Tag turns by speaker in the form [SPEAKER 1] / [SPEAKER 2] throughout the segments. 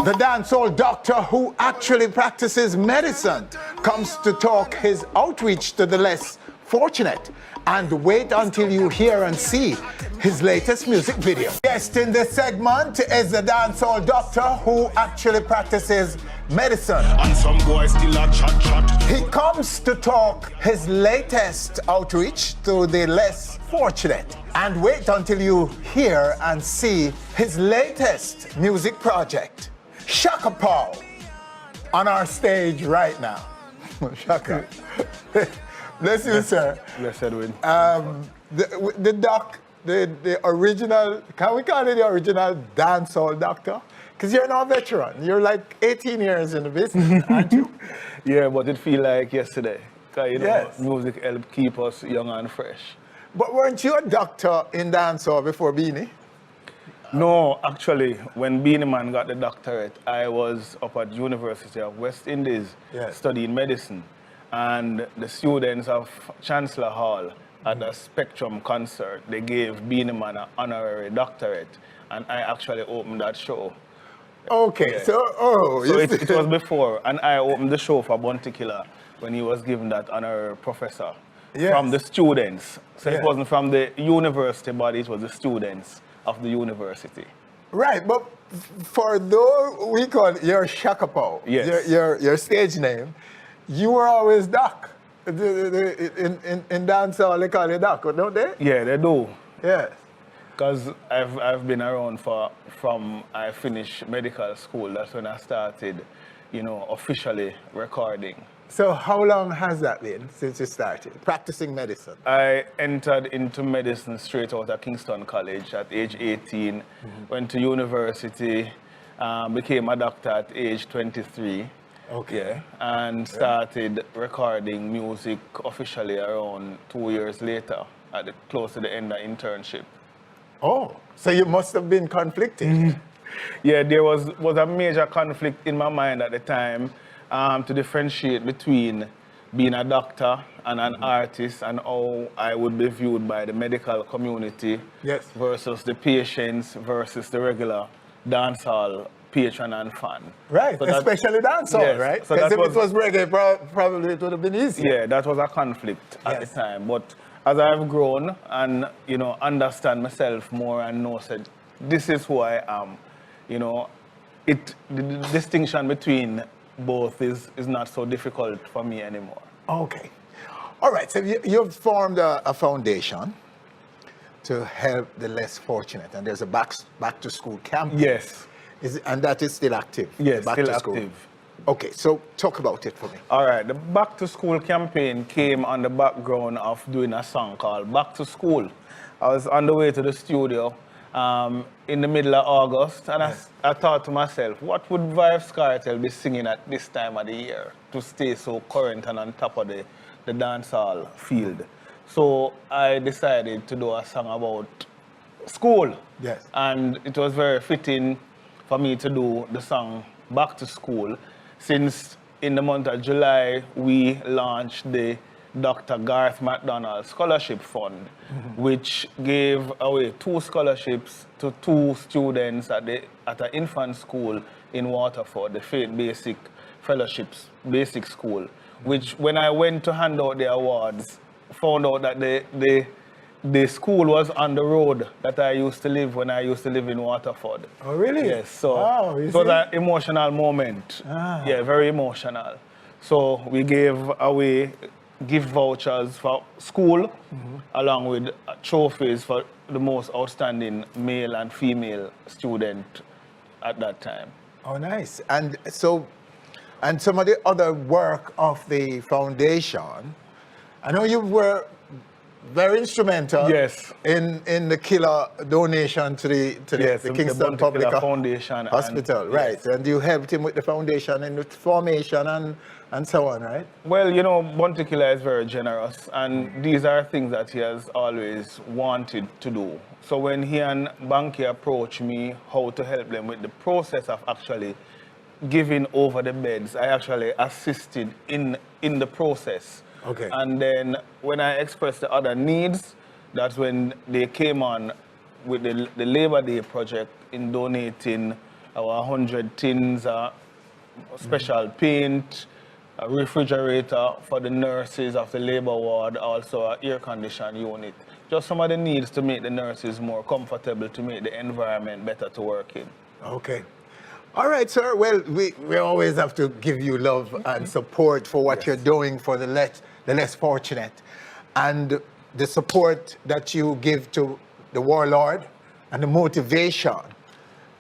[SPEAKER 1] The dancehall doctor who actually practices medicine comes to talk his outreach to the less fortunate. And wait until you hear and see his latest music video. Guest in this segment is the dancehall doctor who actually practices medicine.
[SPEAKER 2] And some boys still a chat.
[SPEAKER 1] He comes to talk his latest outreach to the less fortunate. And wait until you hear and see his latest music project. Shaka Pow on our stage right now. Shaka. Bless you, sir.
[SPEAKER 3] Bless Edwin.
[SPEAKER 1] The original, can we call it the original dancehall doctor? Because you're now a veteran. You're like 18 years in the business, aren't you?
[SPEAKER 3] Yeah, but it feel like yesterday. Because, you know,
[SPEAKER 1] Yes.
[SPEAKER 3] music helped keep us young and fresh.
[SPEAKER 1] But weren't you a doctor in dancehall before Beanie?
[SPEAKER 3] No, actually, when Beanie Man got the doctorate, I was up at University of West Indies
[SPEAKER 1] Yes.
[SPEAKER 3] studying medicine. And the students of Chancellor Hall at a Spectrum concert, they gave Beanie Man an honorary doctorate. And I actually opened that show.
[SPEAKER 1] Okay,
[SPEAKER 3] Yeah.
[SPEAKER 1] so
[SPEAKER 3] It was before, and I opened the show for Bounty Killer when he was given that honorary professor
[SPEAKER 1] Yes.
[SPEAKER 3] from the students. So
[SPEAKER 1] Yes.
[SPEAKER 3] it wasn't from the university, but it was the students of the university.
[SPEAKER 1] Right, but for those we call your Shaka Pow,
[SPEAKER 3] Yes.
[SPEAKER 1] your stage name, you were always Doc. In dancehall they call you Doc, don't they?
[SPEAKER 3] Yeah, they do.
[SPEAKER 1] Yes.
[SPEAKER 3] Because I've been around from I finished medical school. That's when I started, you know, officially recording.
[SPEAKER 1] So how long has that been since you started practicing medicine?
[SPEAKER 3] I entered into medicine straight out of Kingston College at age 18, went to university, became a doctor at age 23.
[SPEAKER 1] Okay.
[SPEAKER 3] Yeah, and started recording music officially around 2 years later, close to the end of internship.
[SPEAKER 1] Oh, so you must have been conflicted.
[SPEAKER 3] Yeah, there was a major conflict in my mind at the time to differentiate between being a doctor and an artist and how I would be viewed by the medical community
[SPEAKER 1] Yes.
[SPEAKER 3] versus the patients versus the regular dancehall patron and fan.
[SPEAKER 1] Right,
[SPEAKER 3] So that-
[SPEAKER 1] especially dancehall,
[SPEAKER 3] Yes,
[SPEAKER 1] right?
[SPEAKER 3] so
[SPEAKER 1] Because
[SPEAKER 3] that
[SPEAKER 1] if it was reggae, probably it would have been easier.
[SPEAKER 3] Yeah, that was a conflict at
[SPEAKER 1] Yes.
[SPEAKER 3] the time. But as I've grown and, you know, understand myself more and know said, this is who I am, you know, the distinction between both is not so difficult for me anymore.
[SPEAKER 1] Okay. All right, so you've formed a foundation to help the less fortunate, and there's a back to school campaign.
[SPEAKER 3] Yes.
[SPEAKER 1] And that is still active?
[SPEAKER 3] Yes,
[SPEAKER 1] back
[SPEAKER 3] still
[SPEAKER 1] to school.
[SPEAKER 3] active.
[SPEAKER 1] Okay, so talk about it for me.
[SPEAKER 3] All right, the Back to School campaign came on the background of doing a song called Back to School. I was on the way to the studio in the middle of August, and I thought to myself, what would Vybz Kartel be singing at this time of the year to stay so current and on top of the dancehall field? So I decided to do a song about school.
[SPEAKER 1] Yes.
[SPEAKER 3] And it was very fitting for me to do the song Back to School, since in the month of July we launched the Dr. Garth McDonald Scholarship Fund, which gave away 2 scholarships to 2 students at an infant school in Waterford, the Faith Basic Fellowships Basic School, which when I went to hand out the awards, found out that the school was on the road that I used to live when I used to live in Waterford.
[SPEAKER 1] Oh, really?
[SPEAKER 3] Yes, so
[SPEAKER 1] Wow,
[SPEAKER 3] it
[SPEAKER 1] is
[SPEAKER 3] was
[SPEAKER 1] it?
[SPEAKER 3] an emotional moment.
[SPEAKER 1] Ah.
[SPEAKER 3] Yeah, very emotional. So we gave away gift vouchers for school, along with trophies for the most outstanding male and female student at that time.
[SPEAKER 1] Oh, nice. And so, and some of the other work of the foundation, I know you were very instrumental
[SPEAKER 3] Yes.
[SPEAKER 1] in the killer donation to the
[SPEAKER 3] Yes, the
[SPEAKER 1] Kingston
[SPEAKER 3] Bounty
[SPEAKER 1] Public
[SPEAKER 3] Killer Foundation
[SPEAKER 1] Hospital,
[SPEAKER 3] and-
[SPEAKER 1] right?
[SPEAKER 3] yes.
[SPEAKER 1] And you helped him with the foundation and with formation and so on, right?
[SPEAKER 3] Well, you know, Bounty Killer is very generous, and these are things that he has always wanted to do. So when he and Banky approached me how to help them with the process of actually giving over the beds, I actually assisted in the process.
[SPEAKER 1] Okay.
[SPEAKER 3] And then when I expressed the other needs, that's when they came on with the Labor Day project in donating our 100 tins, special paint, a refrigerator for the nurses of the labor ward, also an air condition unit. Just some of the needs to make the nurses more comfortable, to make the environment better to work in.
[SPEAKER 1] Okay. All right, sir. Well, we always have to give you love and support for what you're doing for the less fortunate. And the support that you give to the warlord and the motivation,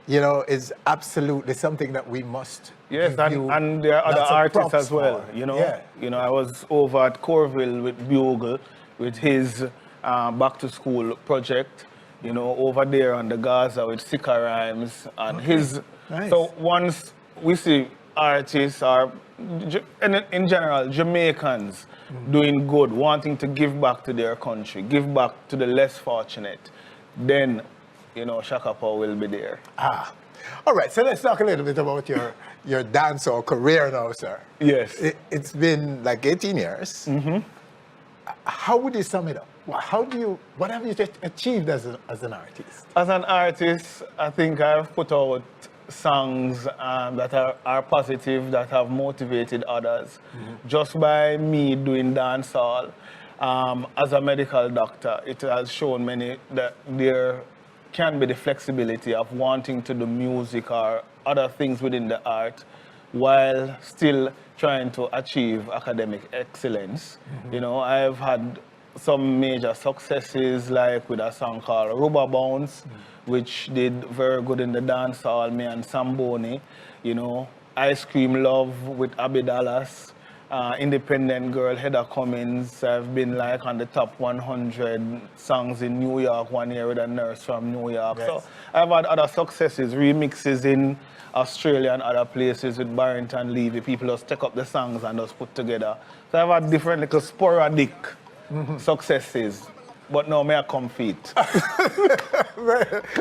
[SPEAKER 1] you know, is absolutely something that we must.
[SPEAKER 3] Yes,
[SPEAKER 1] give you
[SPEAKER 3] and there are other
[SPEAKER 1] lots of
[SPEAKER 3] artists
[SPEAKER 1] props
[SPEAKER 3] as well.
[SPEAKER 1] for.
[SPEAKER 3] You know,
[SPEAKER 1] Yeah.
[SPEAKER 3] I was over at Corville with Bugle with his back to school project. You know, over there on the Gaza with Sika Rhymes and his.
[SPEAKER 1] Nice.
[SPEAKER 3] So once we see artists or in general Jamaicans doing good, wanting to give back to their country, give back to the less fortunate, then, you know, Shaka Pow will be there.
[SPEAKER 1] All right, so let's talk a little bit about your dancehall career now, sir.
[SPEAKER 3] Yes.
[SPEAKER 1] It's been like 18 years. How would you sum it up? What have you achieved as an artist?
[SPEAKER 3] As an artist, I think I've put out songs that are positive, that have motivated others. Just by me doing dancehall, as a medical doctor, it has shown many that there can be the flexibility of wanting to do music or other things within the art while still trying to achieve academic excellence. You know, I've had some major successes, like with a song called Rubber Bounce, which did very good in the dance hall, me and Samboni. You know, Ice Cream Love with Abby Dallas, Independent Girl, Heather Cummings. I've been like on the top 100 songs in New York one year with a nurse from New York.
[SPEAKER 1] Yes.
[SPEAKER 3] So I've had other successes, remixes in Australia and other places with Barrington Levy. People just take up the songs and just put together. So I've had different little sporadic successes, but now may I compete.
[SPEAKER 1] I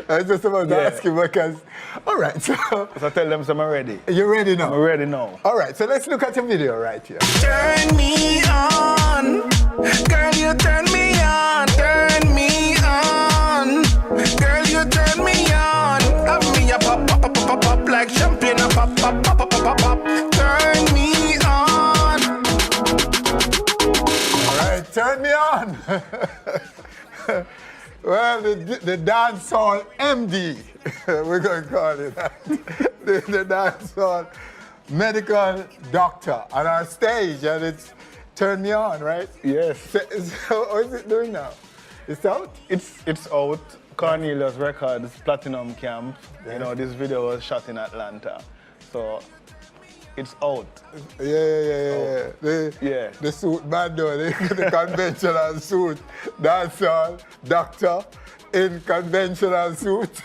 [SPEAKER 1] was just about to ask you because, all right, so
[SPEAKER 3] So tell them I'm ready.
[SPEAKER 1] you're ready now?
[SPEAKER 3] I'm ready now.
[SPEAKER 1] All right, so let's look at your video right here.
[SPEAKER 4] Turn me on, girl, you turn me on, turn me on, girl, you turn me on. Have me a pop, pop, pop, pop, pop, like champagne, a pop, pop, pop, pop, pop, pop. Turn me on.
[SPEAKER 1] All right, turn me on. Well, the dancehall MD, we're going to call it that. The dancehall medical doctor on our stage, and it's Turn Me On, right?
[SPEAKER 3] Yes.
[SPEAKER 1] So how is it doing now? It's out?
[SPEAKER 3] It's out. Cornelius Records, Platinum Camp. You know, this video was shot in Atlanta. So it's out.
[SPEAKER 1] Yeah. The suit man though, the conventional suit. Dancehall doctor in conventional suit.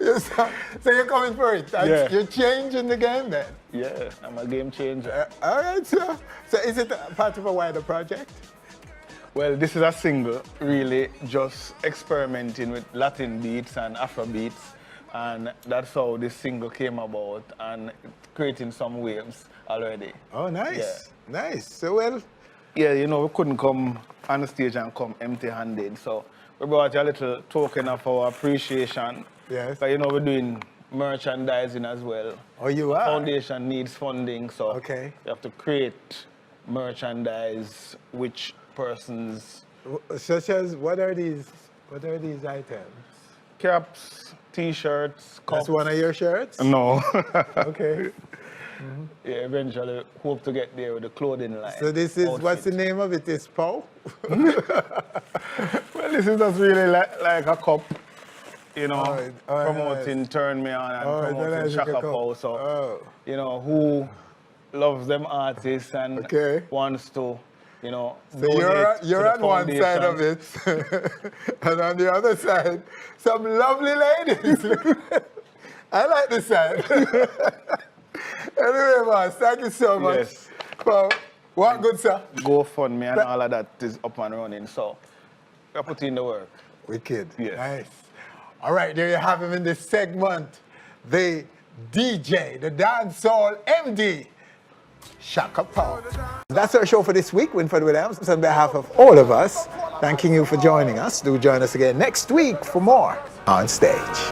[SPEAKER 1] So you're coming for it.
[SPEAKER 3] Yeah.
[SPEAKER 1] You're changing the game then.
[SPEAKER 3] Yeah, I'm a game changer.
[SPEAKER 1] All right, so is it part of a wider project?
[SPEAKER 3] Well, this is a single, really just experimenting with Latin beats and Afro beats. And that's how this single came about, and creating some waves already.
[SPEAKER 1] Oh, nice.
[SPEAKER 3] Yeah.
[SPEAKER 1] Nice. So, well,
[SPEAKER 3] Yeah, you know, we couldn't come on the stage and come empty-handed. So we brought you a little token of our appreciation.
[SPEAKER 1] Yes.
[SPEAKER 3] But, you know, we're doing merchandising as well.
[SPEAKER 1] Oh, you are?
[SPEAKER 3] Foundation needs funding, so
[SPEAKER 1] Okay.
[SPEAKER 3] you have to create merchandise which persons,
[SPEAKER 1] such as, what are these items?
[SPEAKER 3] caps, t-shirts, cups.
[SPEAKER 1] That's one of your shirts?
[SPEAKER 3] No.
[SPEAKER 1] Okay.
[SPEAKER 3] Yeah, eventually hope to get there with the clothing line.
[SPEAKER 1] So this is,
[SPEAKER 3] outfit.
[SPEAKER 1] what's the name of it? Is Pow?
[SPEAKER 3] Well, this is just really like a cup, you know,
[SPEAKER 1] Oh,
[SPEAKER 3] promoting
[SPEAKER 1] nice.
[SPEAKER 3] Turn Me On and
[SPEAKER 1] Oh, it's
[SPEAKER 3] promoting
[SPEAKER 1] nice,
[SPEAKER 3] Shaka
[SPEAKER 1] like a cup.
[SPEAKER 3] Pow. So,
[SPEAKER 1] Oh.
[SPEAKER 3] you know, who loves them artists and
[SPEAKER 1] Okay.
[SPEAKER 3] wants to, you know,
[SPEAKER 1] So
[SPEAKER 3] donate
[SPEAKER 1] you're
[SPEAKER 3] to
[SPEAKER 1] on
[SPEAKER 3] the
[SPEAKER 1] one side of
[SPEAKER 3] foundation.
[SPEAKER 1] it, and on the other side, some lovely ladies. I like this side. Anyway, boss, thank you so much.
[SPEAKER 3] Yes.
[SPEAKER 1] Well, what good, sir?
[SPEAKER 3] GoFundMe and all of that is up and running. So, we're putting in the work.
[SPEAKER 1] Wicked.
[SPEAKER 3] Yes.
[SPEAKER 1] Nice. All right, there you have him in this segment. The DJ, the dancehall MD, Shaka Pow. That's our show for this week. Winford Williams, on behalf of all of us, thanking you for joining us. Do join us again next week for more On Stage.